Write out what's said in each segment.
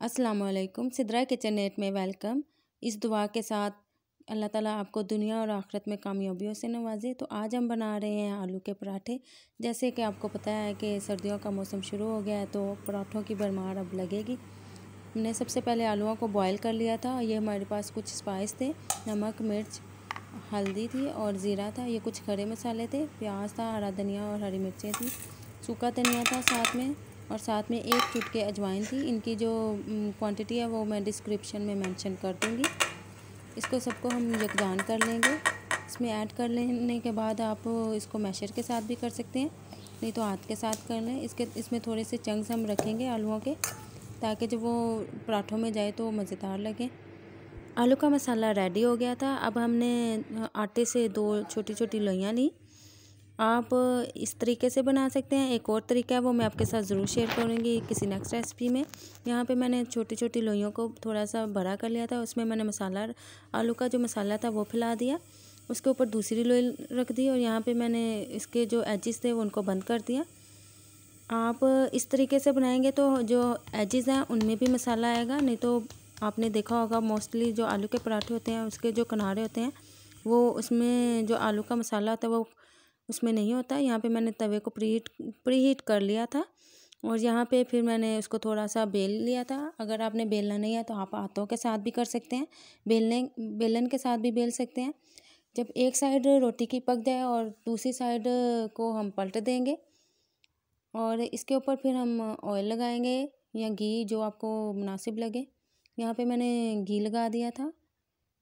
अस्सलाम वालेकुम। Sidra kitchen net में वेलकम। इस दुआ के साथ अल्लाह ताला आपको दुनिया और आखिरत में कामयाबियों से नवाजे। तो आज हम बना रहे हैं आलू के पराठे। जैसे कि आपको पता है कि सर्दियों का मौसम शुरू हो गया है, तो पराठों की भरमार अब लगेगी। हमने सबसे पहले आलूओं को बॉयल कर लिया था। ये हमारे पास कुछ स्पाइस थे, नमक, मिर्च, हल्दी थी और ज़ीरा था। ये कुछ खड़े मसाले थे, प्याज था, हरा धनिया और हरी मिर्चें थी, सूखा धनिया था साथ में, और साथ में एक चुटकी अजवाइन थी। इनकी जो क्वांटिटी है वो मैं डिस्क्रिप्शन में मेंशन कर दूँगी। इसको सबको हम यकजान कर लेंगे। इसमें ऐड कर लेने के बाद आप इसको मैशर के साथ भी कर सकते हैं, नहीं तो हाथ के साथ कर लें। इसमें थोड़े से चंक्स हम रखेंगे आलूओं के, ताकि जब वो पराठों में जाए तो मज़ेदार लगे। आलू का मसाला रेडी हो गया था। अब हमने आटे से 2 छोटी छोटी लोइयाँ ली। आप इस तरीके से बना सकते हैं। एक और तरीका है, वो मैं आपके साथ ज़रूर शेयर करूँगी किसी नेक्स्ट रेसिपी में। यहाँ पे मैंने छोटी छोटी लोइयों को थोड़ा सा बड़ा कर लिया था। उसमें मैंने मसाला, आलू का जो मसाला था वो फैला दिया। उसके ऊपर दूसरी लोई रख दी और यहाँ पे मैंने इसके जो एजिस थे वो उनको बंद कर दिया। आप इस तरीके से बनाएंगे तो जो एजिस हैं उनमें भी मसाला आएगा, नहीं तो आपने देखा होगा मोस्टली जो आलू के पराठे होते हैं उसके जो किनारे होते हैं वो उसमें जो आलू का मसाला होता है वो उसमें नहीं होता। यहाँ पे मैंने तवे को प्रीहीट कर लिया था और यहाँ पे फिर मैंने उसको थोड़ा सा बेल लिया था। अगर आपने बेलना नहीं है तो आप हाथों के साथ भी कर सकते हैं, बेलन के साथ भी बेल सकते हैं। जब एक साइड रोटी की पक जाए और दूसरी साइड को हम पलट देंगे और इसके ऊपर फिर हम ऑयल लगाएंगे या घी, जो आपको मुनासिब लगे। यहाँ पे मैंने घी लगा दिया था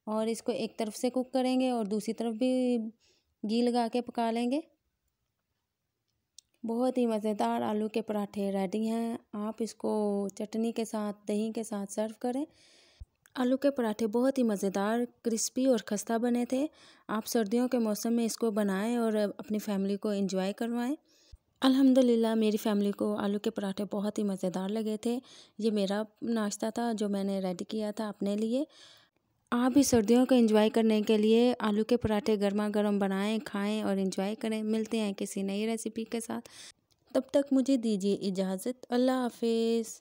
और इसको एक तरफ से कुक करेंगे और दूसरी तरफ भी घी लगा के पका लेंगे। बहुत ही मज़ेदार आलू के पराठे रेडी हैं। आप इसको चटनी के साथ, दही के साथ सर्व करें। आलू के पराठे बहुत ही मज़ेदार, क्रिस्पी और खस्ता बने थे। आप सर्दियों के मौसम में इसको बनाएं और अपनी फैमिली को एंजॉय करवाएं। अल्हम्दुलिल्लाह मेरी फैमिली को आलू के पराठे बहुत ही मज़ेदार लगे थे। ये मेरा नाश्ता था जो मैंने रेडी किया था अपने लिए। आप भी सर्दियों को एंजॉय करने के लिए आलू के पराठे गर्मा गर्म बनाएं, खाएं और एंजॉय करें। मिलते हैं किसी नई रेसिपी के साथ। तब तक मुझे दीजिए इजाज़त। अल्लाह हाफिज़।